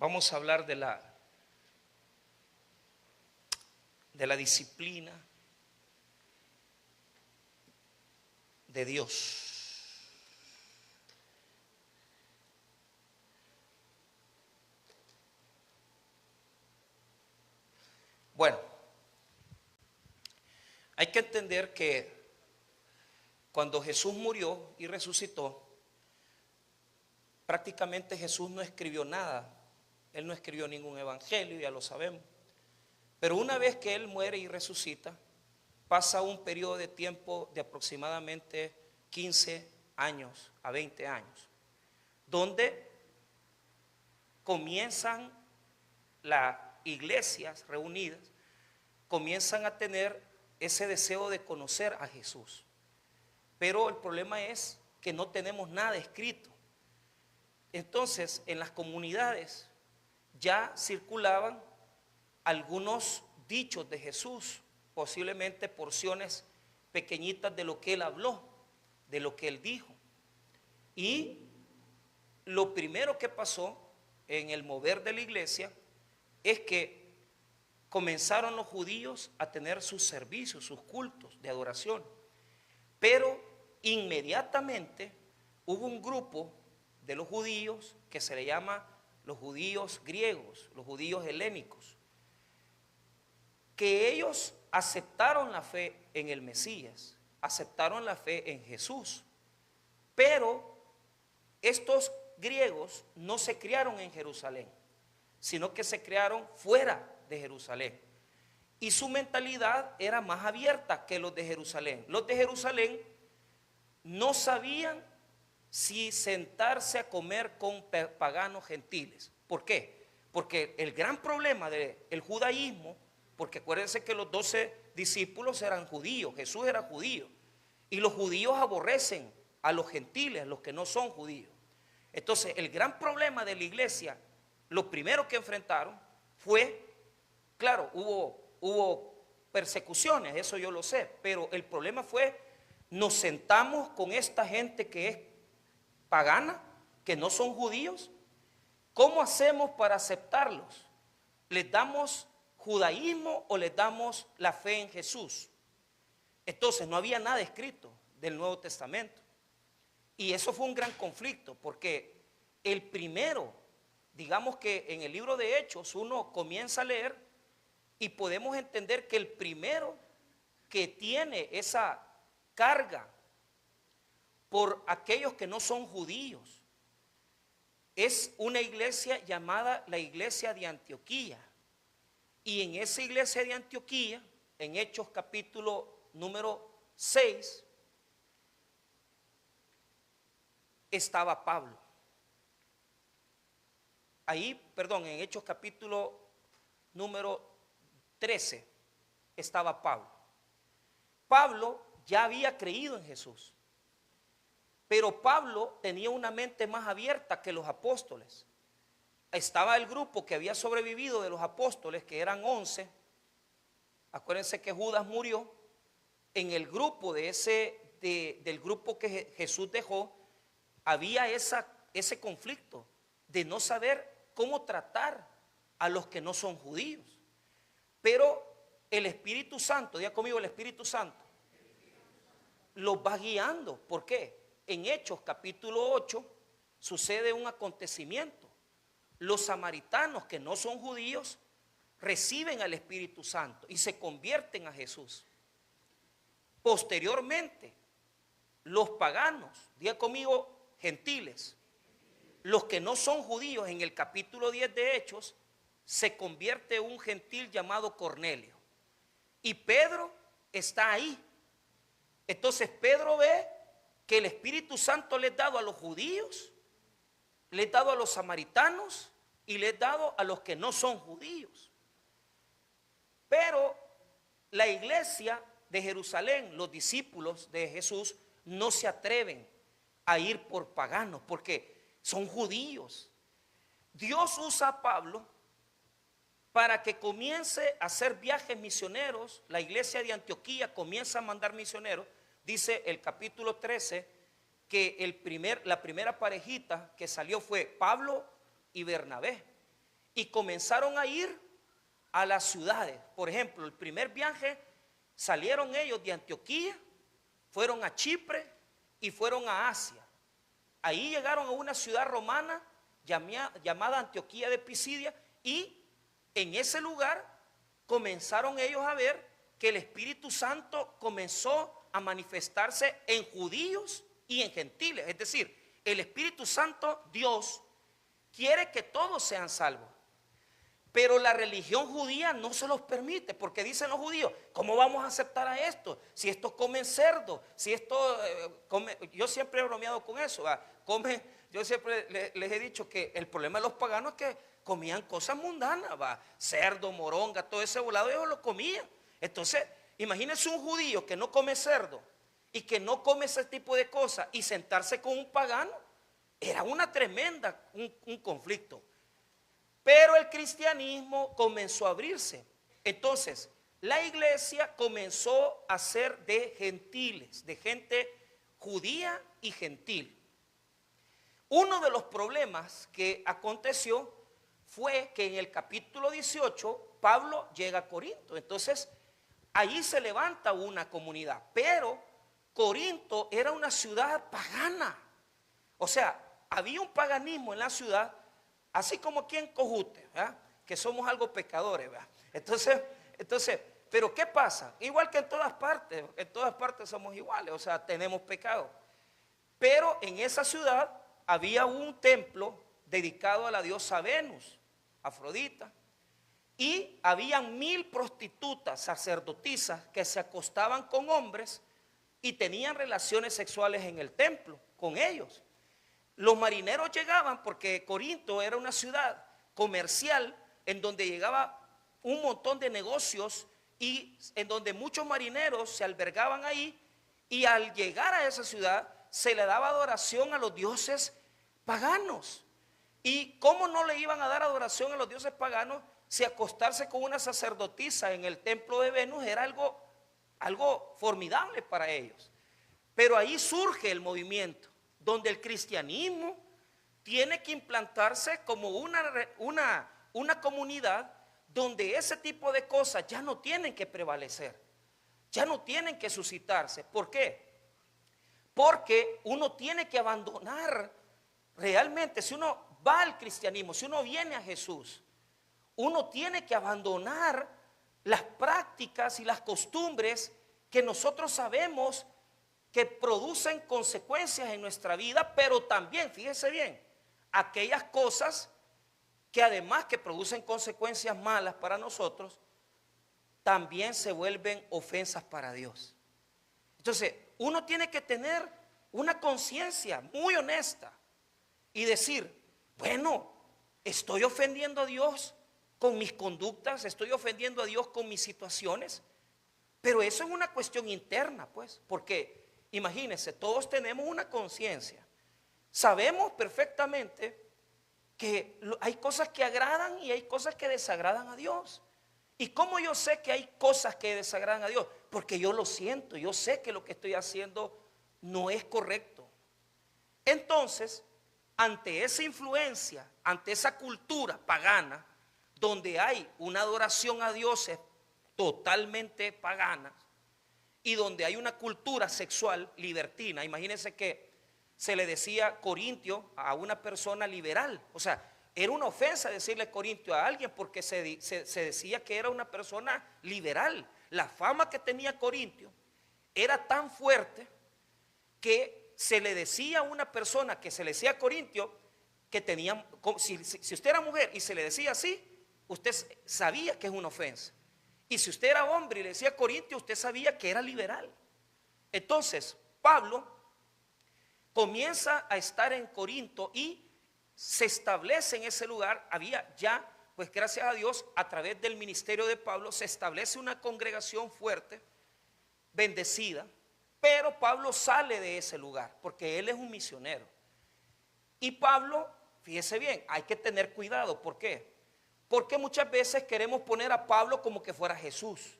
Vamos a hablar de la disciplina de Dios. Bueno, hay que entender que cuando Jesús murió y resucitó, prácticamente Jesús no escribió nada. Él no escribió ningún evangelio, ya lo sabemos. Pero una vez que Él muere y resucita, pasa un periodo de tiempo de aproximadamente 15 años a 20 años, donde comienzan las iglesias reunidas, comienzan a tener ese deseo de conocer a Jesús. Pero el problema es que no tenemos nada escrito. Entonces, en las comunidades ya circulaban algunos dichos de Jesús, posiblemente porciones pequeñitas de lo que Él habló, de lo que Él dijo. Y lo primero que pasó en el mover de la iglesia es que comenzaron los judíos a tener sus servicios, sus cultos de adoración. Pero inmediatamente hubo un grupo de los judíos que se le llama los judíos griegos, los judíos helénicos, que ellos aceptaron la fe en el Mesías, aceptaron la fe en Jesús, pero estos griegos no se criaron en Jerusalén, sino que se criaron fuera de Jerusalén, y su mentalidad era más abierta que los de Jerusalén. Los de Jerusalén no sabían si sentarse a comer con paganos gentiles. ¿Por qué? Porque el gran problema del judaísmo, porque acuérdense que los 12 discípulos eran judíos, Jesús era judío, y los judíos aborrecen a los gentiles, a los que no son judíos. Entonces, el gran problema de la iglesia, lo primero que enfrentaron fue, claro, hubo persecuciones, eso yo lo sé, pero el problema fue, nos sentamos con esta gente que es pagana, que no son judíos. ¿Cómo hacemos para aceptarlos? ¿Les damos judaísmo o les damos la fe en Jesús? Entonces no había nada escrito del Nuevo Testamento. Y eso fue un gran conflicto, porque el primero, digamos que en el libro de Hechos uno comienza a leer y podemos entender que el primero que tiene esa carga por aquellos que no son judíos es una iglesia llamada la iglesia de Antioquía. Y en esa iglesia de Antioquía, en Hechos capítulo número 6, estaba Pablo. Ahí, perdón, en Hechos capítulo número 13 estaba Pablo. Pablo ya había creído en Jesús, pero Pablo tenía una mente más abierta que los apóstoles. Estaba el grupo que había sobrevivido de los apóstoles, que eran 11. Acuérdense que Judas murió. En el grupo del grupo que Jesús dejó, había ese conflicto de no saber cómo tratar a los que no son judíos. Pero el Espíritu Santo, diga conmigo, el Espíritu Santo los va guiando. ¿Por qué? En Hechos capítulo 8 sucede un acontecimiento. Los samaritanos que no son judíos reciben al Espíritu Santo y se convierten a Jesús. Posteriormente, los paganos, diga conmigo, gentiles, los que no son judíos, en el capítulo 10 de Hechos, se convierte un gentil llamado Cornelio. Y Pedro está ahí. Entonces Pedro ve que el Espíritu Santo le es dado a los judíos, le es dado a los samaritanos y le es dado a los que no son judíos. Pero la iglesia de Jerusalén, los discípulos de Jesús, no se atreven a ir por paganos porque son judíos. Dios usa a Pablo para que comience a hacer viajes misioneros. La iglesia de Antioquía comienza a mandar misioneros. Dice el capítulo 13 que la primera parejita que salió fue Pablo y Bernabé. y comenzaron a ir a las ciudades. Por ejemplo, el primer viaje salieron ellos de Antioquía, fueron a Chipre y fueron a Asia. Ahí llegaron a una ciudad romana llamada Antioquía de Pisidia, y en ese lugar comenzaron ellos a ver que el Espíritu Santo comenzó a manifestarse en judíos y en gentiles. Es decir, el Espíritu Santo, Dios, quiere que todos sean salvos. Pero la religión judía no se los permite, porque dicen los judíos: ¿cómo vamos a aceptar a esto? Si estos comen cerdo, si esto yo siempre he bromeado con eso, yo siempre les he dicho que el problema de los paganos es que comían cosas mundanas, cerdo, moronga, todo ese volado, ellos lo comían. Entonces, imagínense un judío que no come cerdo y que no come ese tipo de cosas, y sentarse con un pagano, era una tremenda, un conflicto. Pero el cristianismo comenzó a abrirse. Entonces, la iglesia comenzó a ser de gentiles, de gente judía y gentil. Uno de los problemas que aconteció fue que en el capítulo 18 Pablo llega a Corinto. Entonces, allí se levanta una comunidad. Pero Corinto era una ciudad pagana. O sea, había un paganismo en la ciudad, así como aquí en Cojute, ¿verdad?, que somos algo pecadores, ¿verdad? Entonces, pero ¿qué pasa? Igual que en todas partes somos iguales, o sea, tenemos pecado. Pero en esa ciudad había un templo dedicado a la diosa Venus, Afrodita, y habían 1000 prostitutas, sacerdotisas, que se acostaban con hombres y tenían relaciones sexuales en el templo con ellos. Los marineros llegaban, porque Corinto era una ciudad comercial en donde llegaba un montón de negocios y en donde muchos marineros se albergaban ahí, y al llegar a esa ciudad se le daba adoración a los dioses paganos. ¿Y cómo no le iban a dar adoración a los dioses paganos si acostarse con una sacerdotisa en el templo de Venus era algo formidable para ellos? Pero ahí surge el movimiento donde el cristianismo tiene que implantarse como una comunidad donde ese tipo de cosas ya no tienen que prevalecer, ya no tienen que suscitarse. ¿Por qué? Porque uno tiene que abandonar realmente, si uno va al cristianismo, si uno viene a Jesús, uno tiene que abandonar las prácticas y las costumbres que nosotros sabemos que producen consecuencias en nuestra vida, pero también, fíjese bien, aquellas cosas que además que producen consecuencias malas para nosotros, también se vuelven ofensas para Dios. Entonces, uno tiene que tener una conciencia muy honesta y decir: bueno, estoy ofendiendo a Dios con mis conductas, estoy ofendiendo a Dios con mis situaciones, pero eso es una cuestión interna, pues, porque imagínense, todos tenemos una conciencia, sabemos perfectamente que hay cosas que agradan y hay cosas que desagradan a Dios. ¿Y cómo yo sé que hay cosas que desagradan a Dios? Porque yo lo siento, yo sé que lo que estoy haciendo no es correcto. Entonces, ante esa influencia, ante esa cultura pagana, donde hay una adoración a dioses totalmente paganas y donde hay una cultura sexual libertina, imagínense que se le decía corintio a una persona liberal. O sea, era una ofensa decirle corintio a alguien porque se decía que era una persona liberal. La fama que tenía Corintio era tan fuerte que se le decía a una persona que se le decía corintio que tenía, si usted era mujer y se le decía así, usted sabía que es una ofensa. Y si usted era hombre y le decía corintio, usted sabía que era liberal. Entonces, Pablo comienza a estar en Corinto y se establece en ese lugar. Había ya, pues gracias a Dios, a través del ministerio de Pablo, se establece una congregación fuerte, bendecida. Pero Pablo sale de ese lugar porque él es un misionero. Y Pablo, fíjese bien, hay que tener cuidado. ¿Por qué? Porque muchas veces queremos poner a Pablo como que fuera Jesús.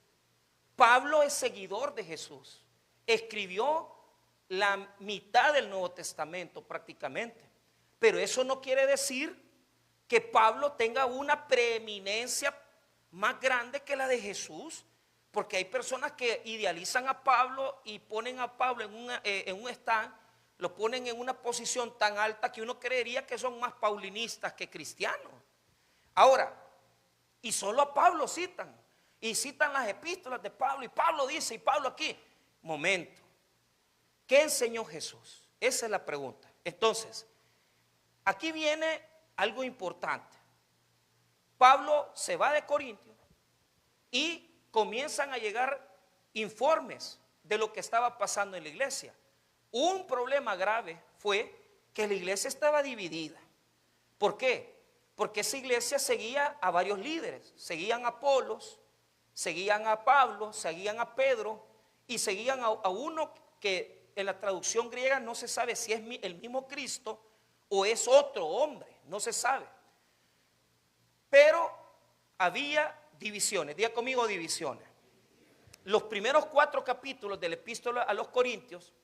Pablo es seguidor de Jesús. Escribió la mitad del Nuevo Testamento prácticamente. Pero eso no quiere decir que Pablo tenga una preeminencia más grande que la de Jesús, porque hay personas que idealizan a Pablo y ponen a Pablo en un stand, lo ponen en una posición tan alta que uno creería que son más paulinistas que cristianos. Ahora, y solo a Pablo citan, y citan las epístolas de Pablo, y Pablo dice, y Pablo aquí. Momento, ¿qué enseñó Jesús? Esa es la pregunta. Entonces, aquí viene algo importante. Pablo se va de Corintios y comienzan a llegar informes de lo que estaba pasando en la iglesia. Un problema grave fue que la iglesia estaba dividida. ¿Por qué? Porque esa iglesia seguía a varios líderes. Seguían a Apolos, seguían a Pablo, seguían a Pedro y seguían a uno que en la traducción griega no se sabe si es el mismo Cristo o es otro hombre, no se sabe. Pero había divisiones, diga conmigo divisiones. Los primeros 4 capítulos de la epístola a los Corintios,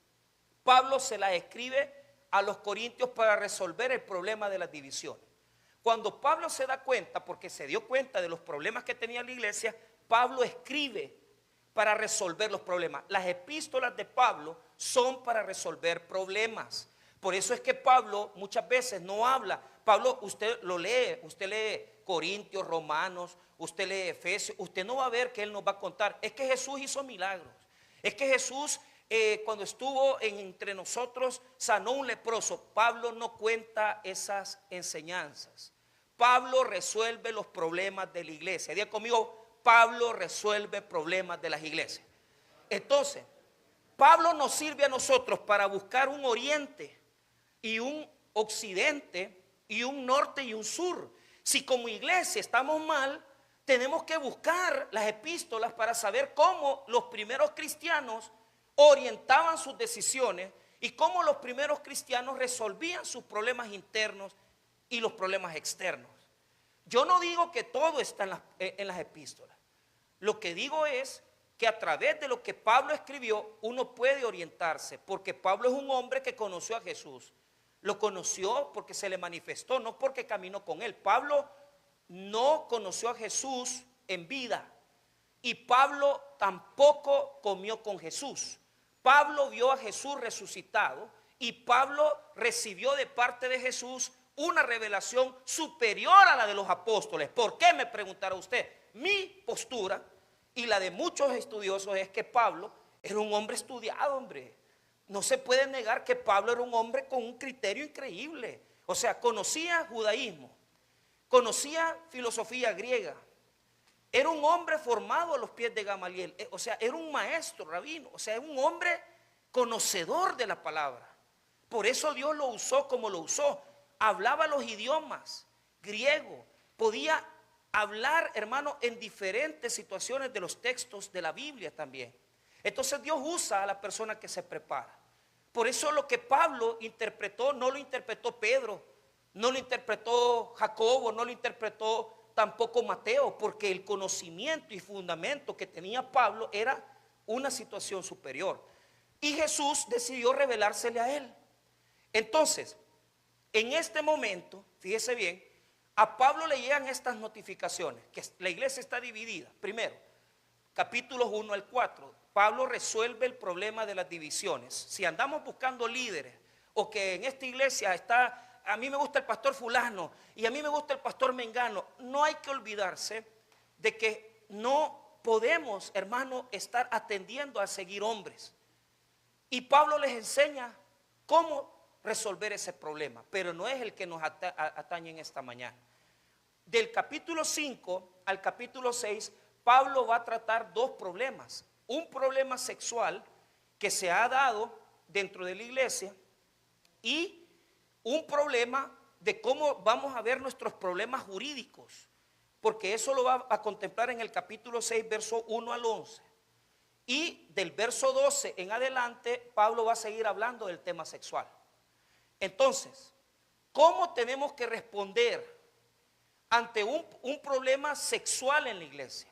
Pablo se las escribe a los corintios para resolver el problema de las divisiones. Cuando Pablo se da cuenta, porque se dio cuenta de los problemas que tenía la iglesia, Pablo escribe para resolver los problemas. Las epístolas de Pablo son para resolver problemas. Por eso es que Pablo muchas veces no habla. Pablo, usted lo lee, usted lee Corintios, Romanos, usted lee Efesios, usted no va a ver que él nos va a contar. Es que Jesús hizo milagros. Es que Jesús cuando estuvo entre nosotros sanó un leproso. Pablo no cuenta esas enseñanzas. Pablo resuelve los problemas de la iglesia. Diga conmigo, Pablo resuelve problemas de las iglesias. Entonces, Pablo nos sirve a nosotros para buscar un oriente y un occidente y un norte y un sur. Si como iglesia estamos mal, tenemos que buscar las epístolas para saber cómo los primeros cristianos orientaban sus decisiones y cómo los primeros cristianos resolvían sus problemas internos y los problemas externos. Yo no digo que todo está en las epístolas. Lo que digo es que a través de lo que Pablo escribió uno puede orientarse, porque Pablo es un hombre que conoció a Jesús. Lo conoció porque se le manifestó, no porque caminó con él. Pablo no conoció a Jesús en vida y Pablo tampoco comió con Jesús. Pablo vio a Jesús resucitado y Pablo recibió de parte de Jesús una revelación superior a la de los apóstoles. ¿Por qué? Me preguntará usted. Mi postura y la de muchos estudiosos es que Pablo era un hombre estudiado, hombre. No se puede negar que Pablo era un hombre con un criterio increíble. O sea, conocía judaísmo, conocía filosofía griega. Era un hombre formado a los pies de Gamaliel. O sea, era un maestro, rabino. O sea, era un hombre conocedor de la palabra. Por eso Dios lo usó como lo usó. Hablaba los idiomas, griego. Podía hablar, hermano, en diferentes situaciones de los textos de la Biblia también. Entonces Dios usa a la persona que se prepara. Por eso lo que Pablo interpretó, no lo interpretó Pedro, no lo interpretó Jacobo, no lo interpretó tampoco Mateo, porque el conocimiento y fundamento que tenía Pablo era una situación superior. Y Jesús decidió revelársele a él. Entonces, en este momento, fíjese bien, a Pablo le llegan estas notificaciones, que la iglesia está dividida. Primero, capítulos 1 al 4, Pablo resuelve el problema de las divisiones. Si andamos buscando líderes, o que en esta iglesia está, a mí me gusta el pastor fulano, y a mí me gusta el pastor mengano, no hay que olvidarse de que no podemos, hermano, estar atendiendo a seguir hombres. Y Pablo les enseña cómo resolver ese problema, pero no es el que nos atañe en esta mañana. Del capítulo 5 al capítulo 6, Pablo va a tratar 2 problemas. Un problema sexual que se ha dado dentro de la iglesia y un problema de cómo vamos a ver nuestros problemas jurídicos, porque eso lo va a contemplar en el capítulo 6, verso 1 al 11. Y del verso 12 en adelante, Pablo va a seguir hablando del tema sexual. Entonces, ¿cómo tenemos que responder ante un problema sexual en la iglesia?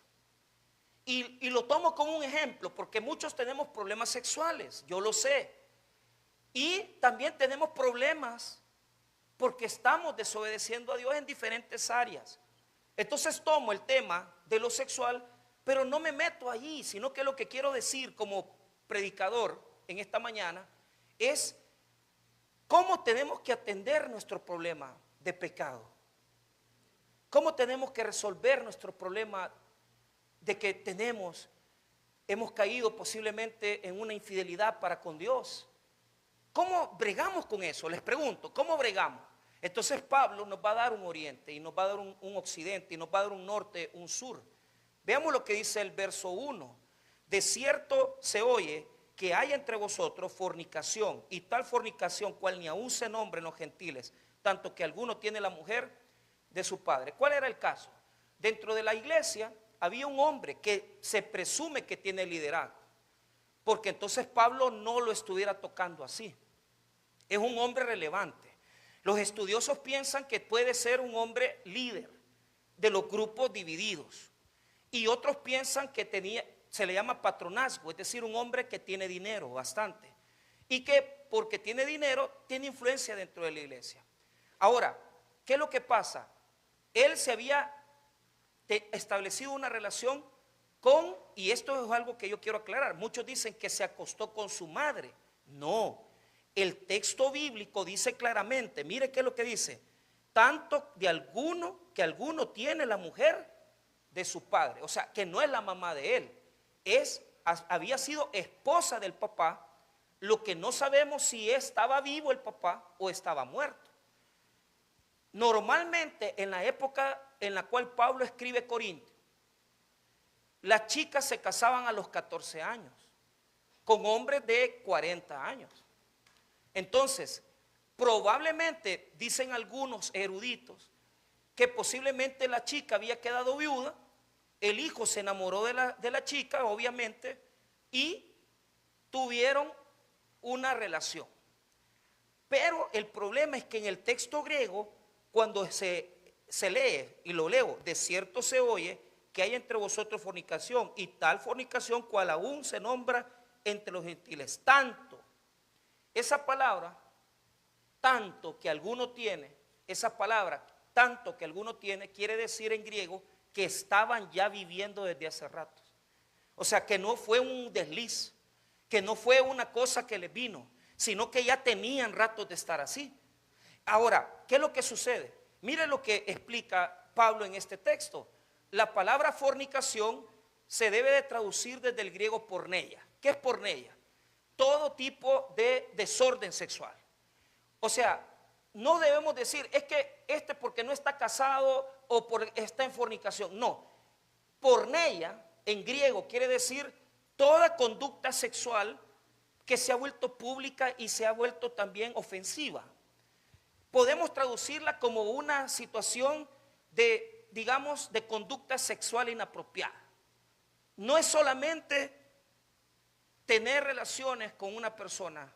Y lo tomo como un ejemplo, porque muchos tenemos problemas sexuales, yo lo sé. Y también tenemos problemas porque estamos desobedeciendo a Dios en diferentes áreas. Entonces tomo el tema de lo sexual, pero no me meto allí, sino que lo que quiero decir como predicador en esta mañana es cómo tenemos que atender nuestro problema de pecado. Cómo tenemos que resolver nuestro problema de que hemos caído posiblemente en una infidelidad para con Dios. ¿Cómo bregamos con eso? Les pregunto, ¿cómo bregamos? Entonces Pablo nos va a dar un oriente y nos va a dar un occidente y nos va a dar un norte, un sur. Veamos lo que dice el verso 1. De cierto se oye que hay entre vosotros fornicación, y tal fornicación cual ni aún se nombra en los gentiles, tanto que alguno tiene la mujer de su padre. ¿Cuál era el caso? Dentro de la iglesia había un hombre que se presume que tiene liderazgo, porque entonces Pablo no lo estuviera tocando así. Es un hombre relevante. Los estudiosos piensan que puede ser un hombre líder de los grupos divididos, y otros piensan que se le llama patronazgo, es decir, un hombre que tiene dinero bastante, y que porque tiene dinero tiene influencia dentro de la iglesia. Ahora, ¿qué es lo que pasa? Él se había establecido una relación con, y esto es algo que yo quiero aclarar, muchos dicen que se acostó con su madre. No, el texto bíblico dice claramente, mire qué es lo que dice, tanto de alguno que alguno tiene la mujer de su padre, o sea, que no es la mamá de él, había sido esposa del papá, lo que no sabemos si estaba vivo el papá o estaba muerto. Normalmente en la época en la cual Pablo escribe Corintios, las chicas se casaban a los 14 años con hombres de 40 años. Entonces, probablemente, dicen algunos eruditos, que posiblemente la chica había quedado viuda, el hijo se enamoró de la chica, obviamente, y tuvieron una relación. Pero el problema es que en el texto griego, cuando se lee, y lo leo, de cierto se oye que hay entre vosotros fornicación, y tal fornicación cual aún se nombra entre los gentiles. Tanto, esa palabra, tanto que alguno tiene, esa palabra, tanto que alguno tiene, quiere decir en griego que estaban ya viviendo desde hace rato. O sea, que no fue un desliz, que no fue una cosa que les vino, sino que ya tenían ratos de estar así. Ahora, ¿qué es lo que sucede? Mire lo que explica Pablo en este texto. La palabra fornicación se debe de traducir desde el griego porneia. ¿Qué es porneia? Todo tipo de desorden sexual. O sea, no debemos decir, es que porque no está casado o está en fornicación. No, porneia en griego quiere decir toda conducta sexual que se ha vuelto pública y se ha vuelto también ofensiva. Podemos traducirla como una situación de, digamos, de conducta sexual inapropiada. No es solamente tener relaciones con una persona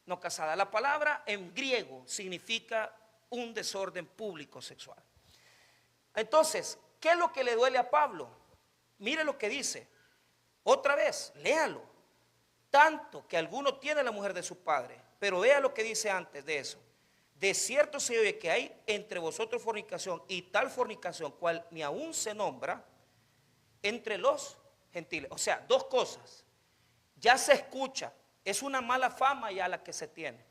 no casada. La palabra en griego significa un desorden público sexual. Entonces, ¿qué es lo que le duele a Pablo? Mire lo que dice. Otra vez, léalo. Tanto que alguno tiene la mujer de su padre. Pero vea lo que dice antes de eso. De cierto se oye que hay entre vosotros fornicación, y tal fornicación cual ni aún se nombra entre los gentiles. O sea, dos cosas. Ya se escucha, es una mala fama ya la que se tiene.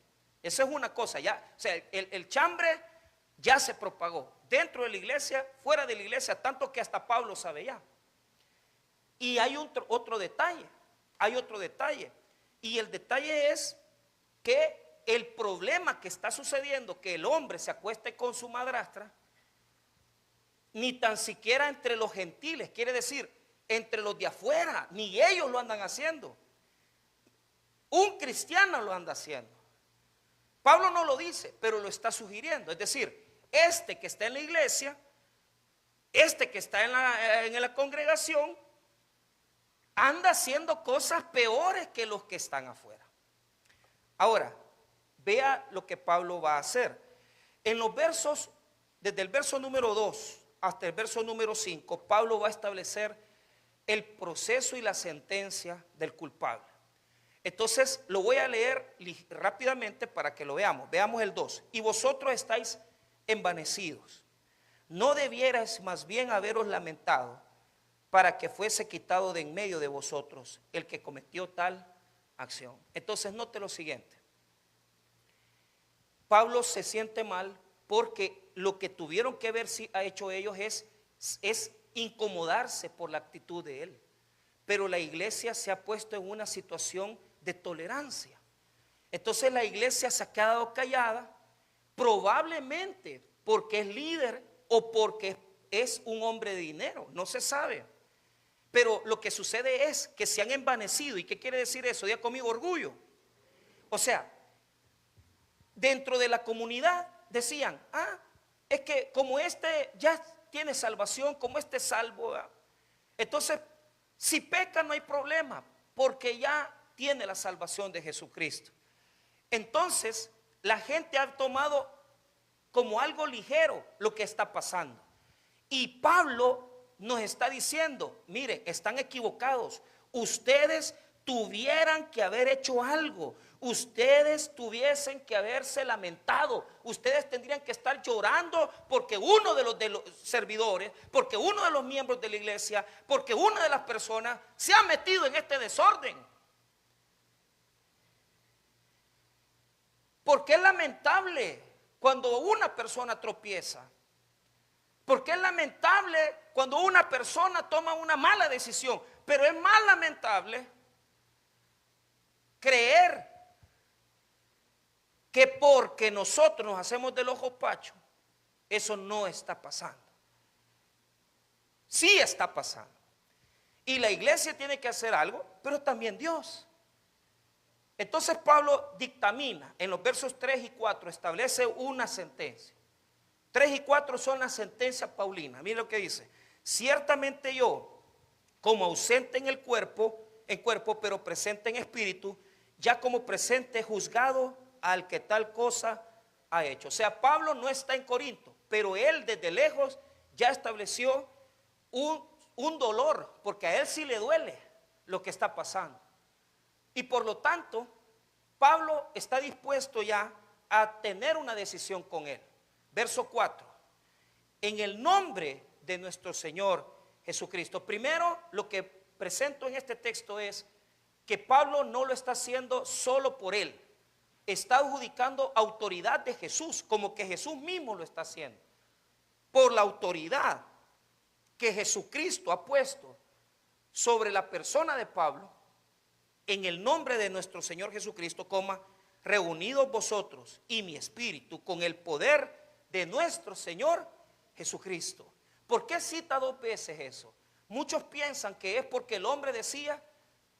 Esa es una cosa, ya, o sea, el chambre ya se propagó dentro de la iglesia, fuera de la iglesia, tanto que hasta Pablo sabe ya. Y hay otro detalle, y el detalle es que el problema que está sucediendo, que el hombre se acueste con su madrastra, ni tan siquiera entre los gentiles, quiere decir, entre los de afuera, ni ellos lo andan haciendo. Un cristiano lo anda haciendo. Pablo no lo dice, pero lo está sugiriendo. Es decir, este que está en la iglesia, este que está en la congregación, anda haciendo cosas peores que los que están afuera. Ahora, vea lo que Pablo va a hacer. En los versos, desde el verso número 2 hasta el verso número 5, Pablo va a establecer el proceso y la sentencia del culpable. Entonces lo voy a leer rápidamente para que lo veamos. Veamos el 2. Y vosotros estáis envanecidos. ¿No debierais más bien haberos lamentado para que fuese quitado de en medio de vosotros el que cometió tal acción? Entonces note lo siguiente. Pablo se siente mal porque lo que tuvieron que haber hecho ellos es incomodarse por la actitud de él. Pero la iglesia se ha puesto en una situación de tolerancia. Entonces la iglesia se ha quedado callada, probablemente porque es líder o porque es un hombre de dinero, no se sabe. Pero lo que sucede es que se han envanecido. ¿Y qué quiere decir eso? Diga conmigo, orgullo. O sea, dentro de la comunidad decían, es que como este ya tiene salvación, como este es salvo, entonces si peca no hay problema, porque ya tiene la salvación de Jesucristo. Entonces la gente ha tomado como algo ligero lo que está pasando. Y Pablo nos está diciendo, mire, están equivocados. Ustedes tuvieran que haber hecho algo. Ustedes tuviesen que haberse lamentado. Ustedes tendrían que estar llorando porque uno de los servidores, porque uno de los miembros de la iglesia, porque una de las personas se ha metido en este desorden. Porque es lamentable cuando una persona tropieza. Porque es lamentable cuando una persona toma una mala decisión. Pero es más lamentable creer que porque nosotros nos hacemos del ojo pacho, eso no está pasando. Sí está pasando. Y la iglesia tiene que hacer algo, pero también Dios. Entonces Pablo dictamina en los versos 3 y 4, establece una sentencia. 3 y 4 son las sentencias paulinas. Mire lo que dice. Ciertamente yo, como ausente en cuerpo, pero presente en espíritu, ya como presente juzgado al que tal cosa ha hecho. O sea, Pablo no está en Corinto, pero él desde lejos ya estableció un dolor, porque a él sí le duele lo que está pasando. Y por lo tanto, Pablo está dispuesto ya a tener una decisión con él. Verso 4. En el nombre de nuestro Señor Jesucristo. Primero, lo que presento en este texto es que Pablo no lo está haciendo solo por él. Está adjudicando autoridad de Jesús, como que Jesús mismo lo está haciendo. Por la autoridad que Jesucristo ha puesto sobre la persona de Pablo, en el nombre de nuestro Señor Jesucristo, reunidos vosotros y mi espíritu con el poder de nuestro Señor Jesucristo. ¿Por qué cita 2 veces eso? Muchos piensan que es porque el hombre decía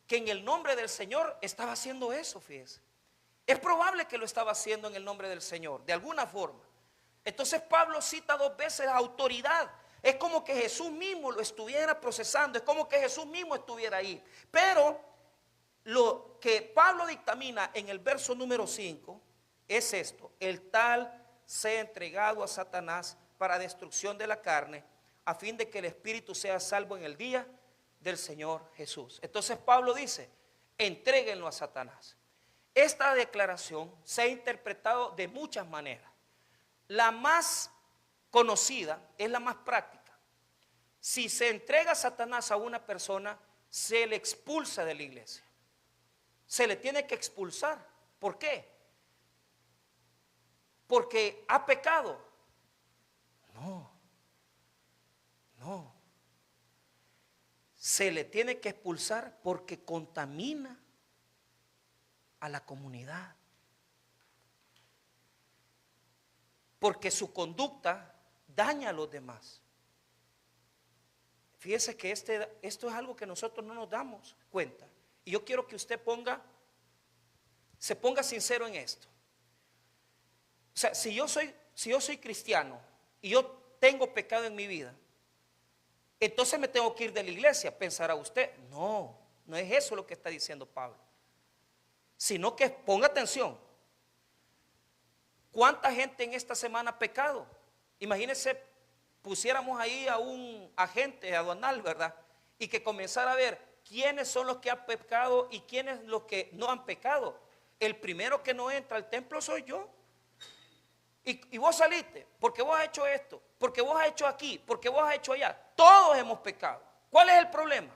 que en el nombre del Señor estaba haciendo eso, fíjese. Es probable que lo estaba haciendo en el nombre del Señor, de alguna forma. Entonces Pablo cita 2 veces autoridad. Es como que Jesús mismo lo estuviera procesando, es como que Jesús mismo estuviera ahí. Pero lo que Pablo dictamina en el verso número 5 es esto: el tal sea entregado a Satanás para destrucción de la carne, a fin de que el espíritu sea salvo en el día del Señor Jesús. Entonces Pablo dice, entréguenlo a Satanás. Esta declaración se ha interpretado de muchas maneras. La más conocida es la más práctica. Si se entrega a Satanás a una persona, se le expulsa de la iglesia. Se le tiene que expulsar. ¿Por qué? Porque ha pecado. No. Se le tiene que expulsar porque contamina a la comunidad. Porque su conducta daña a los demás. Fíjese que esto es algo que nosotros no nos damos cuenta. Y yo quiero que usted se ponga sincero en esto. O sea, si yo soy cristiano y yo tengo pecado en mi vida, entonces me tengo que ir de la iglesia, pensará usted. No es eso lo que está diciendo Pablo. Sino que ponga atención. ¿Cuánta gente en esta semana ha pecado? Imagínense, pusiéramos ahí a un agente aduanal, ¿verdad? Y que comenzara a ver quiénes son los que han pecado y quiénes los que no han pecado. El primero que no entra al templo soy yo. Y vos saliste porque vos has hecho esto, porque vos has hecho aquí, porque vos has hecho allá. Todos hemos pecado. ¿Cuál es el problema?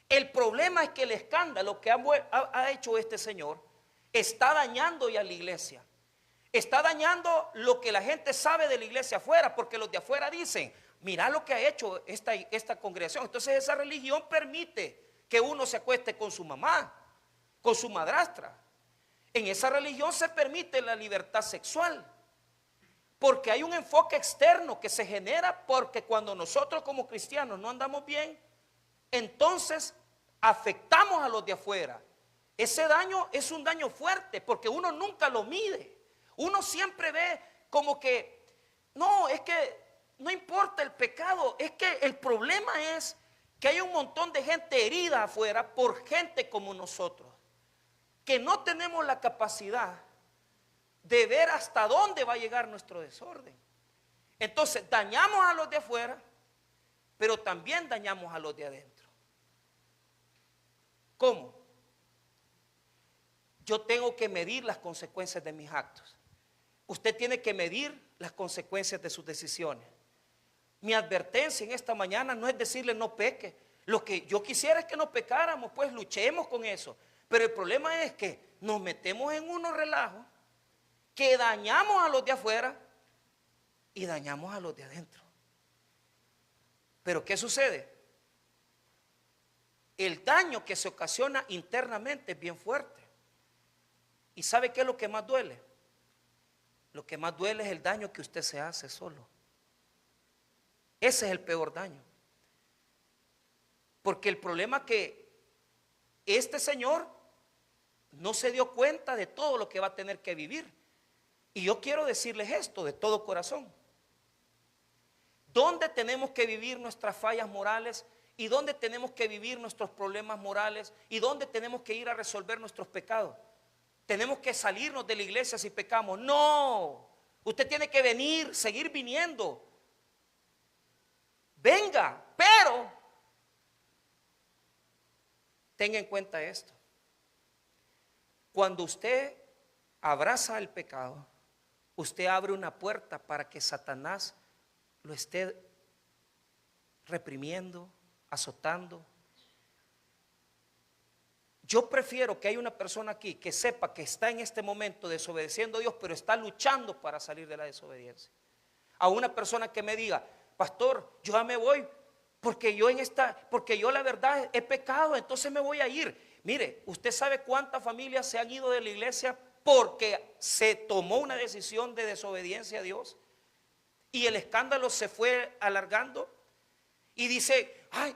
El problema es que el escándalo que ha hecho este señor está dañando ya la iglesia. Está dañando lo que la gente sabe de la iglesia afuera, porque los de afuera dicen, mira lo que ha hecho esta congregación. Entonces esa religión permite que uno se acueste con su mamá, con su madrastra. En esa religión se permite la libertad sexual, porque hay un enfoque externo que se genera porque cuando nosotros como cristianos no andamos bien, entonces afectamos a los de afuera. Ese daño es un daño fuerte porque uno nunca lo mide. Uno siempre ve como que, no, es que no importa el pecado, es que el problema es que hay un montón de gente herida afuera por gente como nosotros, que no tenemos la capacidad de ver hasta dónde va a llegar nuestro desorden. Entonces dañamos a los de afuera, pero también dañamos a los de adentro. ¿Cómo? Yo tengo que medir las consecuencias de mis actos. Usted tiene que medir las consecuencias de sus decisiones. Mi advertencia en esta mañana no es decirle no peque. Lo que yo quisiera es que no pecáramos, pues luchemos con eso. Pero el problema es que nos metemos en unos relajos que dañamos a los de afuera y dañamos a los de adentro. Pero ¿qué sucede? El daño que se ocasiona internamente es bien fuerte. ¿Y sabe qué es lo que más duele? Lo que más duele es el daño que usted se hace solo. Ese es el peor daño. Porque el problema es que este señor no se dio cuenta de todo lo que va a tener que vivir. Y yo quiero decirles esto de todo corazón. ¿Dónde tenemos que vivir nuestras fallas morales? ¿Y dónde tenemos que vivir nuestros problemas morales? ¿Y dónde tenemos que ir a resolver nuestros pecados? ¿Tenemos que salirnos de la iglesia si pecamos? No. Usted tiene que venir, seguir viniendo. Venga, pero tenga en cuenta esto. Cuando usted abraza el pecado, usted abre una puerta para que Satanás lo esté reprimiendo, azotando. Yo prefiero que haya una persona aquí que sepa que está en este momento desobedeciendo a Dios, pero está luchando para salir de la desobediencia. A una persona que me diga, pastor, yo ya me voy porque yo la verdad he pecado, entonces me voy a ir. Mire, usted sabe cuántas familias se han ido de la iglesia porque se tomó una decisión de desobediencia a Dios y el escándalo se fue alargando y dice, ay,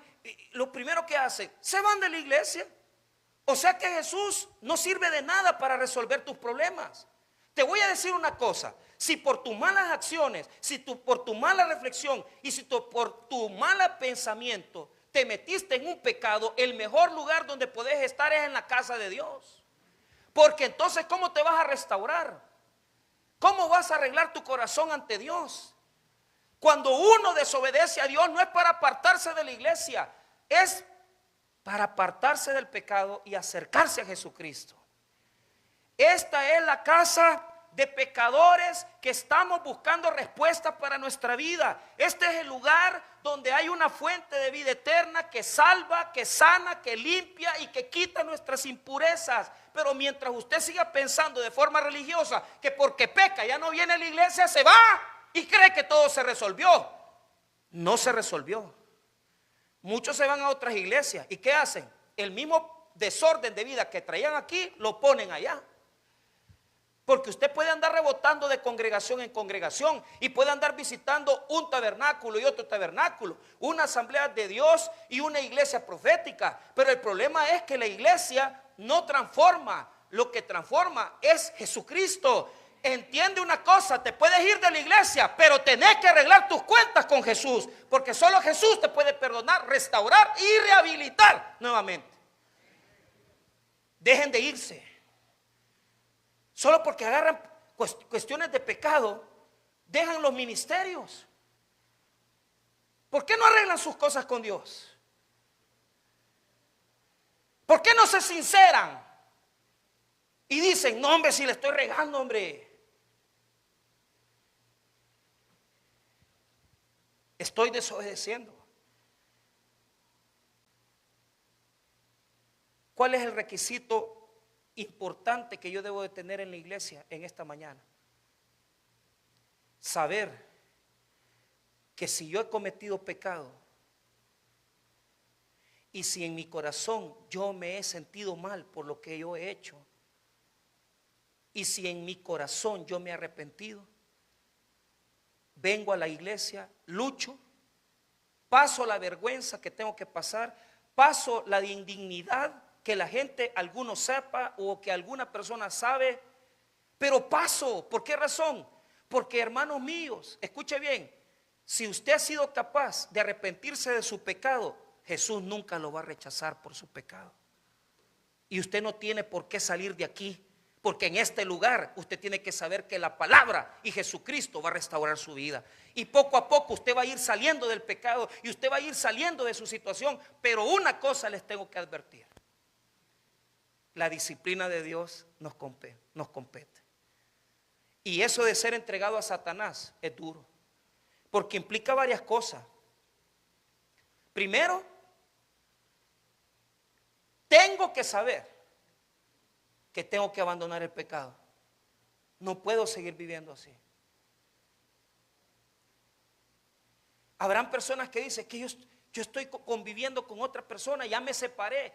lo primero que hace, se van de la iglesia. O sea que Jesús no sirve de nada para resolver tus problemas. Te voy a decir una cosa, si por tus malas acciones, por tu mala reflexión y por tu mal pensamiento te metiste en un pecado, el mejor lugar donde puedes estar es en la casa de Dios. Porque entonces, ¿cómo te vas a restaurar? ¿Cómo vas a arreglar tu corazón ante Dios? Cuando uno desobedece a Dios no es para apartarse de la iglesia, es para apartarse del pecado y acercarse a Jesucristo. Esta es la casa de pecadores que estamos buscando respuestas para nuestra vida. Este es el lugar donde hay una fuente de vida eterna que salva, que sana, que limpia y que quita nuestras impurezas. Pero mientras usted siga pensando de forma religiosa que porque peca ya no viene a la iglesia, se va y cree que todo se resolvió. No se resolvió. Muchos se van a otras iglesias y ¿qué hacen? El mismo desorden de vida que traían aquí lo ponen allá. Porque usted puede andar rebotando de congregación en congregación y puede andar visitando un tabernáculo y otro tabernáculo, una asamblea de Dios y una iglesia profética. Pero el problema es que la iglesia no transforma, lo que transforma es Jesucristo. Entiende una cosa, te puedes ir de la iglesia, pero tenés que arreglar tus cuentas con Jesús, porque solo Jesús te puede perdonar, restaurar y rehabilitar nuevamente. Dejen de irse. Solo porque agarran cuestiones de pecado, dejan los ministerios. ¿Por qué no arreglan sus cosas con Dios? ¿Por qué no se sinceran? Y dicen, no hombre, si le estoy regando, hombre. Estoy desobedeciendo. ¿Cuál es el requisito importante que yo debo de tener en la iglesia en esta mañana? Saber que si yo he cometido pecado y si en mi corazón yo me he sentido mal por lo que yo he hecho, y si en mi corazón yo me he arrepentido, vengo a la iglesia, lucho, paso la vergüenza que tengo que pasar, paso la indignidad que la gente, alguno sepa o que alguna persona sabe, pero paso. ¿Por qué razón? Porque, hermanos míos, escuche bien, si usted ha sido capaz de arrepentirse de su pecado, Jesús nunca lo va a rechazar por su pecado. Y usted no tiene por qué salir de aquí, porque en este lugar usted tiene que saber que la palabra y Jesucristo va a restaurar su vida. Y poco a poco usted va a ir saliendo del pecado y usted va a ir saliendo de su situación. Pero una cosa les tengo que advertir: la disciplina de Dios nos compete. Y eso de ser entregado a Satanás es duro, porque implica varias cosas. Primero, tengo que saber que tengo que abandonar el pecado. No puedo seguir viviendo así. Habrán personas que dicen que yo estoy conviviendo con otra persona, ya me separé.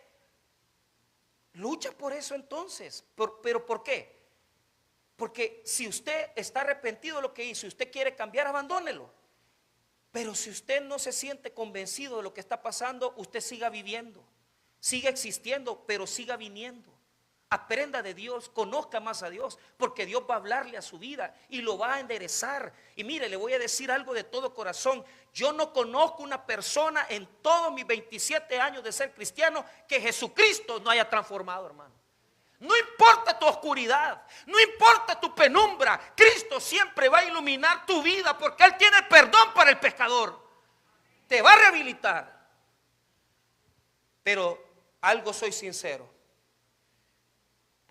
Lucha por eso entonces. ¿Pero por qué? Porque si usted está arrepentido de lo que hizo y usted quiere cambiar, abandónelo. Pero si usted no se siente convencido de lo que está pasando, usted siga viviendo, siga existiendo, pero siga viniendo. Aprenda de Dios, conozca más a Dios, porque Dios va a hablarle a su vida y lo va a enderezar. Y mire, le voy a decir algo de todo corazón: yo no conozco una persona en todos mis 27 años de ser cristiano que Jesucristo no haya transformado, hermano. No importa tu oscuridad, no importa tu penumbra, Cristo siempre va a iluminar tu vida, porque Él tiene perdón para el pecador. Te va a rehabilitar. Pero algo soy sincero: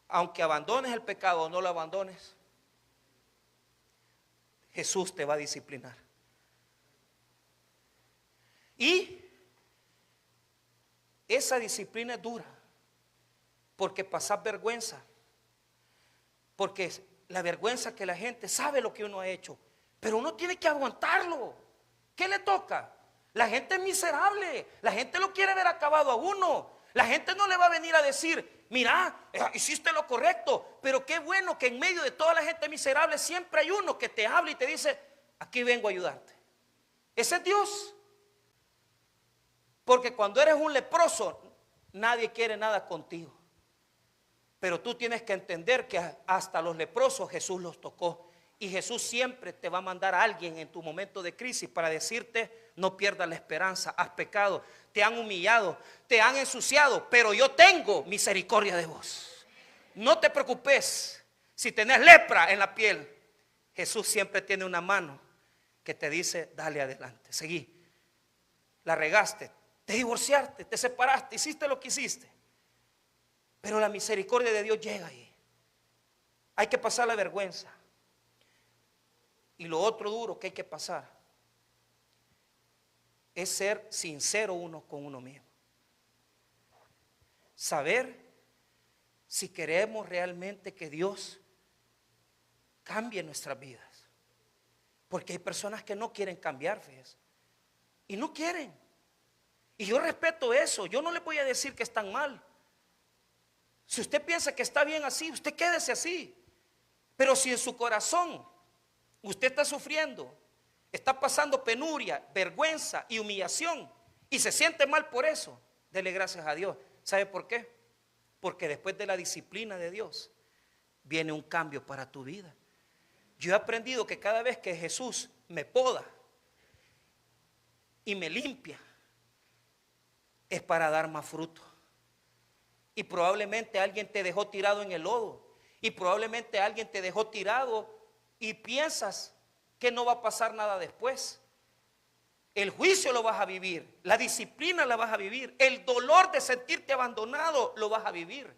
aunque abandones el pecado o no lo abandones, Jesús te va a disciplinar. Y esa disciplina es dura, porque pasas vergüenza, porque la vergüenza que la gente sabe lo que uno ha hecho, pero uno tiene que aguantarlo. ¿Qué le toca? La gente es miserable, la gente lo quiere ver acabado a uno. La gente no le va a venir a decir: mira, hiciste lo correcto. Pero qué bueno que en medio de toda la gente miserable siempre hay uno que te habla y te dice: aquí vengo a ayudarte. Ese es Dios. Porque cuando eres un leproso, nadie quiere nada contigo. Pero tú tienes que entender que hasta los leprosos Jesús los tocó. Y Jesús siempre te va a mandar a alguien en tu momento de crisis para decirte: no pierdas la esperanza, has pecado, te han humillado, te han ensuciado, pero yo tengo misericordia de vos. No te preocupes si tenés lepra en la piel. Jesús siempre tiene una mano que te dice: dale adelante, seguí. La regaste, te divorciaste, te separaste, hiciste lo que hiciste, pero la misericordia de Dios llega ahí. Hay que pasar la vergüenza. Y lo otro duro que hay que pasar es ser sincero uno con uno mismo. Saber si queremos realmente que Dios cambie nuestras vidas. Porque hay personas que no quieren cambiar, fíjese. Y no quieren. Y yo respeto eso. Yo no le voy a decir que están mal. Si usted piensa que está bien así, usted quédese así. Pero si en su corazón usted está sufriendo, está pasando penuria, vergüenza y humillación, y se siente mal por eso, dele gracias a Dios. ¿Sabe por qué? Porque después de la disciplina de Dios viene un cambio para tu vida. Yo he aprendido que cada vez que Jesús me poda y me limpia, es para dar más fruto. Y probablemente alguien te dejó tirado en el lodo, y probablemente alguien te dejó tirado y piensas que no va a pasar nada después. El juicio lo vas a vivir, la disciplina la vas a vivir, el dolor de sentirte abandonado lo vas a vivir.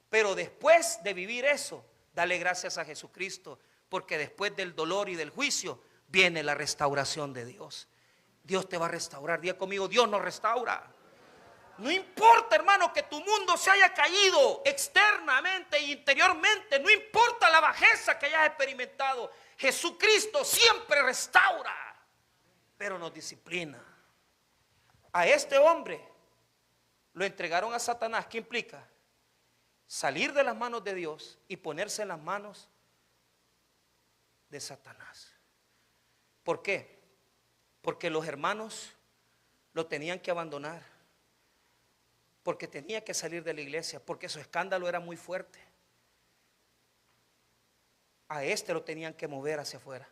Pero después de vivir eso, dale gracias a Jesucristo, porque después del dolor y del juicio viene la restauración de Dios. Dios te va a restaurar. Diga conmigo, Dios nos restaura. No importa, hermano, que tu mundo se haya caído externamente e interiormente. No importa la bajeza que hayas experimentado. Jesucristo siempre restaura, pero nos disciplina. A este hombre lo entregaron a Satanás. ¿Qué implica? Salir de las manos de Dios y ponerse en las manos de Satanás. ¿Por qué? Porque los hermanos lo tenían que abandonar, porque tenía que salir de la iglesia, porque su escándalo era muy fuerte. A este lo tenían que mover hacia afuera.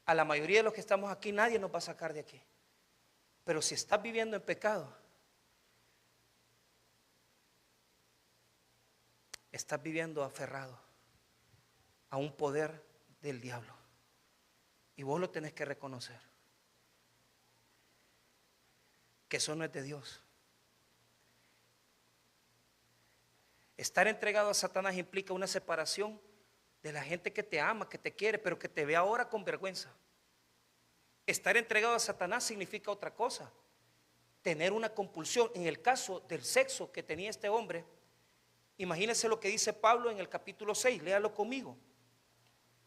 A la mayoría de los que estamos aquí nadie nos va a sacar de aquí. Pero si estás viviendo en pecado, estás viviendo aferrado a un poder del diablo. Y vos lo tenés que reconocer, que eso no es de Dios. Estar entregado a Satanás implica una separación de la gente que te ama, que te quiere, pero que te ve ahora con vergüenza. Estar entregado a Satanás significa otra cosa: tener una compulsión. En el caso del sexo que tenía este hombre, imagínense lo que dice Pablo en el capítulo 6, léalo conmigo.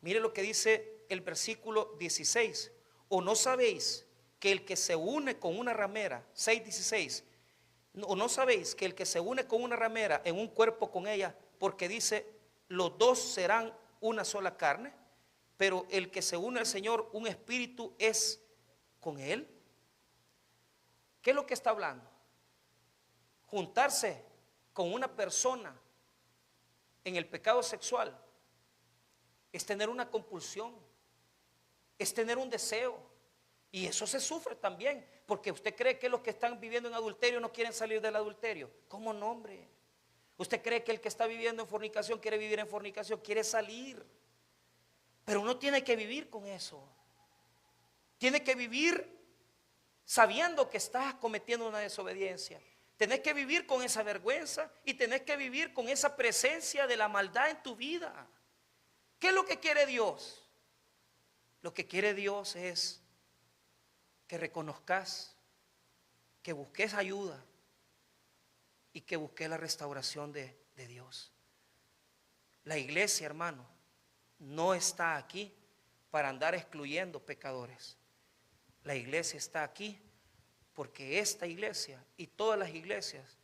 Mire lo que dice el versículo 16. ¿O no sabéis que el que se une con una ramera, 6:16, o no sabéis que el que se une con una ramera en un cuerpo con ella, porque dice, los dos serán una sola carne, pero el que se une al Señor, un espíritu es con él? ¿Qué es lo que está hablando? Juntarse con una persona en el pecado sexual es tener una compulsión, es tener un deseo. Y eso se sufre también, porque usted cree que los que están viviendo en adulterio no quieren salir del adulterio. ¿Cómo no, hombre? Usted cree que el que está viviendo en fornicación quiere vivir en fornicación, quiere salir. Pero uno tiene que vivir con eso. Tiene que vivir sabiendo que estás cometiendo una desobediencia. Tenés que vivir con esa vergüenza y tenés que vivir con esa presencia de la maldad en tu vida. ¿Qué es lo que quiere Dios? Lo que quiere Dios es que reconozcas, que busques ayuda y que busques la restauración de Dios. La iglesia, hermano, no está aquí para andar excluyendo pecadores. La iglesia está aquí porque esta iglesia y todas las iglesias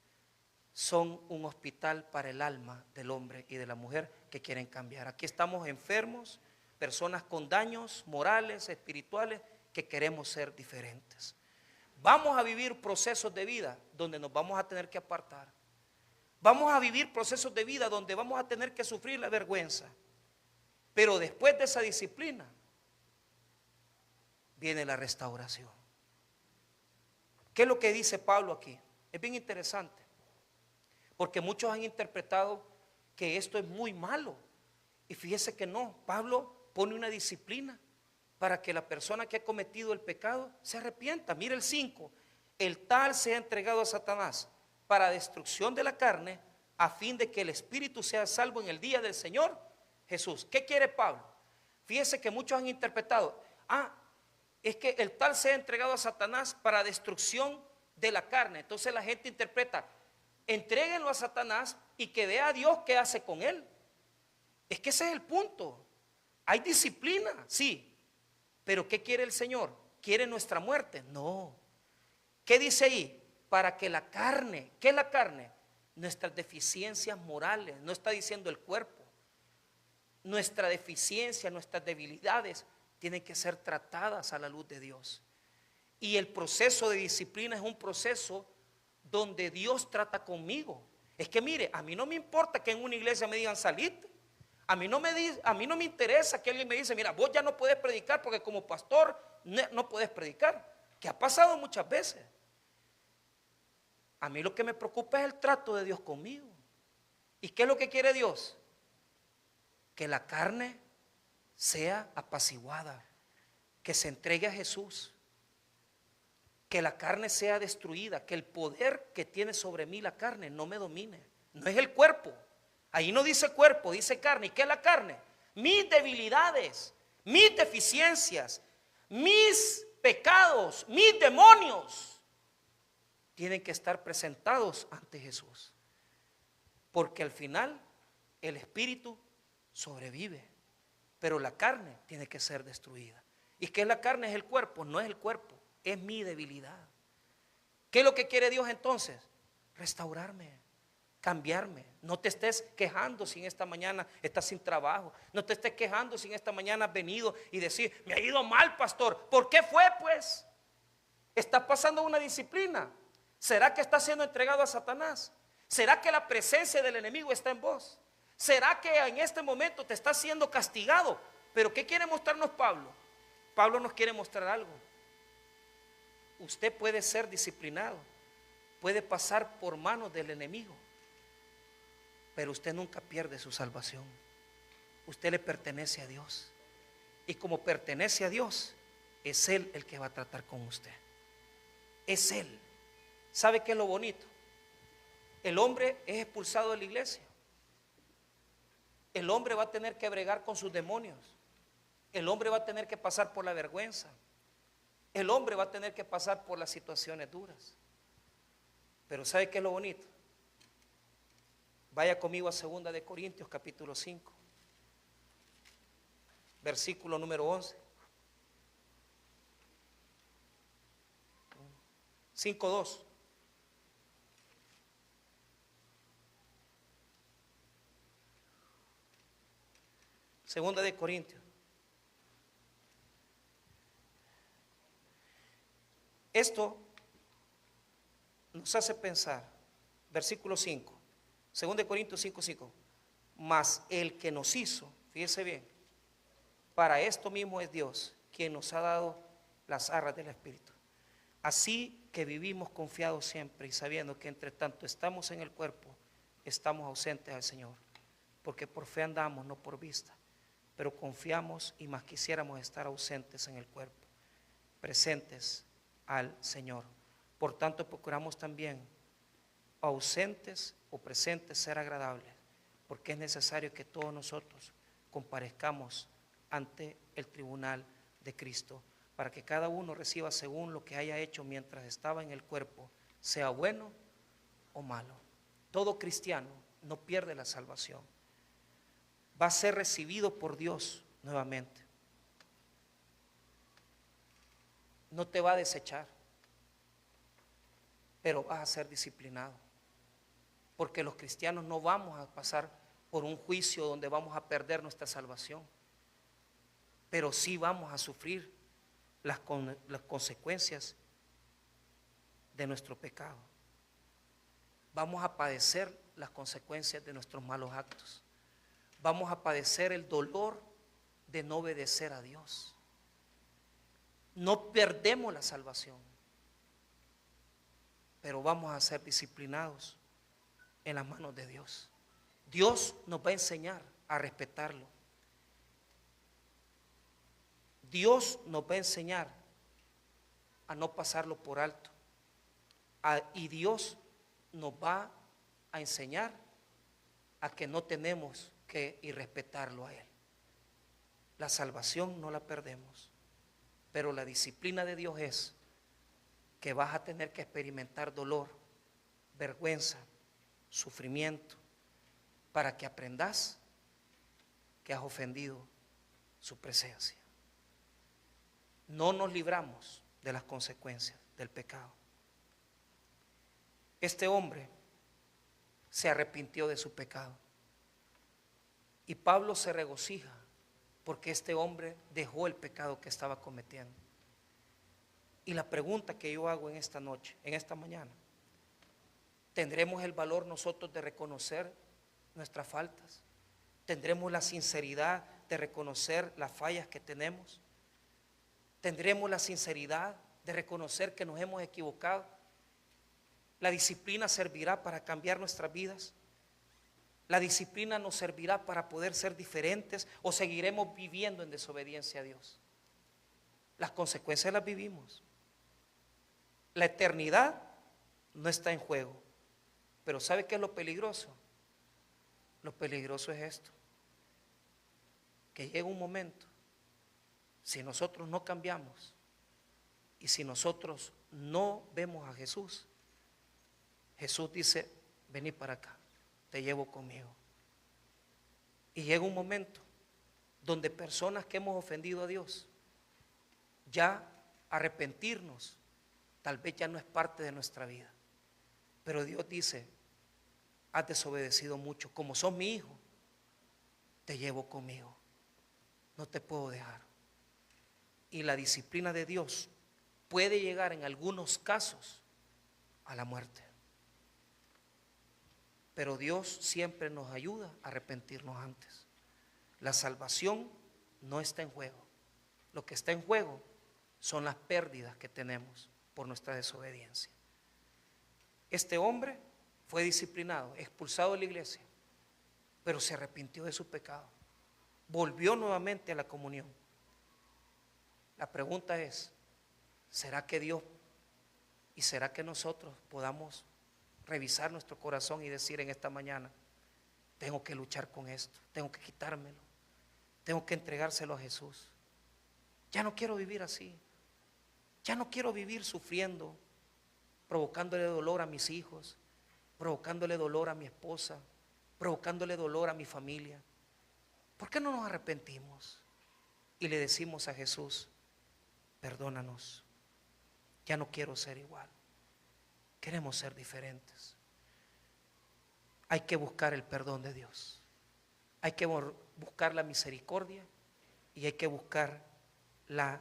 son un hospital para el alma del hombre y de la mujer que quieren cambiar. Aquí estamos enfermos, personas con daños morales, espirituales, que queremos ser diferentes. Vamos a vivir procesos de vida donde nos vamos a tener que apartar. Vamos a vivir procesos de vida donde vamos a tener que sufrir la vergüenza. Pero después de esa disciplina viene la restauración. ¿Qué es lo que dice Pablo aquí? Es bien interesante, porque muchos han interpretado que esto es muy malo. Y fíjese que no, Pablo pone una disciplina para que la persona que ha cometido el pecado se arrepienta. Mire el 5, el tal sea entregado a Satanás para destrucción de la carne, a fin de que el espíritu sea salvo en el día del Señor Jesús. ¿Qué quiere Pablo? Fíjese que muchos han interpretado, es que el tal sea entregado a Satanás para destrucción de la carne. Entonces la gente interpreta, entréguenlo a Satanás y que vea a Dios qué hace con él. Es que ese es el punto. Hay disciplina, sí, pero ¿qué quiere el Señor? ¿Quiere nuestra muerte? No. ¿Qué dice ahí? Para que la carne, ¿qué es la carne? Nuestras deficiencias morales, no está diciendo el cuerpo. Nuestra deficiencia, nuestras debilidades tienen que ser tratadas a la luz de Dios. Y el proceso de disciplina es un proceso donde Dios trata conmigo. Es que mire, a mí no me importa que en una iglesia me digan salite. A mí no me interesa que alguien me dice, mira, vos ya no puedes predicar porque como pastor no puedes predicar. Que ha pasado muchas veces. A mí lo que me preocupa es el trato de Dios conmigo. ¿Y qué es lo que quiere Dios? Que la carne sea apaciguada, que se entregue a Jesús, que la carne sea destruida, que el poder que tiene sobre mí la carne no me domine. No es el cuerpo, ahí no dice cuerpo, dice carne. ¿Y qué es la carne? Mis debilidades, mis deficiencias, mis pecados, mis demonios tienen que estar presentados ante Jesús, porque al final el espíritu sobrevive, pero la carne tiene que ser destruida. ¿Y qué es la carne? Es el cuerpo. No es el cuerpo, es mi debilidad. ¿Qué es lo que quiere Dios entonces? Restaurarme, cambiarme. No te estés quejando si en esta mañana estás sin trabajo. No te estés quejando si en esta mañana has venido y decir, me ha ido mal, pastor. ¿Por qué fue, pues? ¿Estás pasando una disciplina? ¿Será que estás siendo entregado a Satanás? ¿Será que la presencia del enemigo está en vos? ¿Será que en este momento te estás siendo castigado? Pero ¿qué quiere mostrarnos Pablo? Pablo nos quiere mostrar algo. Usted puede ser disciplinado, puede pasar por manos del enemigo, pero usted nunca pierde su salvación. Usted le pertenece a Dios, y como pertenece a Dios, es Él el que va a tratar con usted. Es Él. ¿Sabe qué es lo bonito? El hombre es expulsado de la iglesia. El hombre va a tener que bregar con sus demonios. El hombre va a tener que pasar por la vergüenza. El hombre va a tener que pasar por las situaciones duras. Pero ¿sabe qué es lo bonito? Vaya conmigo a 2 de Corintios capítulo 5, versículo número 11. 5:2. Segunda de Corintios. Esto nos hace pensar, versículo 5, 2 de Corintios 5:5. Mas el que nos hizo, fíjese bien, para esto mismo es Dios, quien nos ha dado las arras del Espíritu. Así que vivimos confiados siempre y sabiendo que entre tanto estamos en el cuerpo, estamos ausentes al Señor. Porque por fe andamos, no por vista. Pero confiamos y más quisiéramos estar ausentes en el cuerpo, presentes al Señor. Por tanto, procuramos también, ausentes o presentes, ser agradables, porque es necesario que todos nosotros comparezcamos ante el tribunal de Cristo, para que cada uno reciba según lo que haya hecho mientras estaba en el cuerpo, sea bueno o malo. Todo cristiano no pierde la salvación. Va a ser recibido por Dios nuevamente. No te va a desechar, pero vas a ser disciplinado. Porque los cristianos no vamos a pasar por un juicio donde vamos a perder nuestra salvación, pero sí vamos a sufrir las consecuencias de nuestro pecado. Vamos a padecer las consecuencias de nuestros malos actos. Vamos a padecer el dolor de no obedecer a Dios. No perdemos la salvación, pero vamos a ser disciplinados en las manos de Dios. Dios nos va a enseñar a respetarlo. Dios nos va a enseñar a no pasarlo por alto. Y Dios nos va a enseñar a que no tenemos que irrespetarlo a Él. La salvación no la perdemos, pero la disciplina de Dios es que vas a tener que experimentar dolor, vergüenza, sufrimiento, para que aprendas que has ofendido su presencia. No nos libramos de las consecuencias del pecado. Este hombre se arrepintió de su pecado. Y Pablo se regocija porque este hombre dejó el pecado que estaba cometiendo. Y la pregunta que yo hago en esta noche, en esta mañana, ¿tendremos el valor nosotros de reconocer nuestras faltas? ¿Tendremos la sinceridad de reconocer las fallas que tenemos? ¿Tendremos la sinceridad de reconocer que nos hemos equivocado? ¿La disciplina servirá para cambiar nuestras vidas? ¿La disciplina nos servirá para poder ser diferentes o seguiremos viviendo en desobediencia a Dios? Las consecuencias las vivimos. La eternidad no está en juego. Pero ¿sabe qué es lo peligroso? Lo peligroso es esto, que llega un momento, si nosotros no cambiamos y si nosotros no vemos a Jesús, Jesús dice, vení para acá, te llevo conmigo. Y llega un momento donde personas que hemos ofendido a Dios, ya arrepentirnos, tal vez ya no es parte de nuestra vida. Pero Dios dice, has desobedecido mucho, como sos mi hijo, te llevo conmigo, no te puedo dejar. Y la disciplina de Dios puede llegar en algunos casos a la muerte. Pero Dios siempre nos ayuda a arrepentirnos antes. La salvación no está en juego. Lo que está en juego son las pérdidas que tenemos por nuestra desobediencia. Este hombre fue disciplinado, expulsado de la iglesia, pero se arrepintió de su pecado. Volvió nuevamente a la comunión. La pregunta es, ¿será que Dios y será que nosotros podamos revisar nuestro corazón y decir en esta mañana, tengo que luchar con esto, tengo que quitármelo, tengo que entregárselo a Jesús? Ya no quiero vivir así, ya no quiero vivir sufriendo, provocándole dolor a mis hijos, provocándole dolor a mi esposa, provocándole dolor a mi familia. ¿Por qué no nos arrepentimos y le decimos a Jesús, perdónanos, ya no quiero ser igual, queremos ser diferentes? Hay que buscar el perdón de Dios, hay que buscar la misericordia y hay que buscar la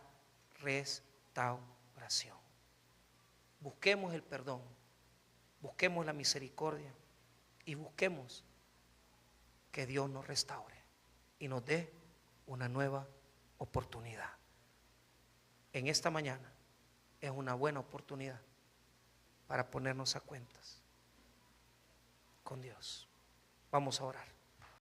restauración. Busquemos el perdón, busquemos la misericordia y busquemos que Dios nos restaure y nos dé una nueva oportunidad. En esta mañana es una buena oportunidad para ponernos a cuentas con Dios. Vamos a orar.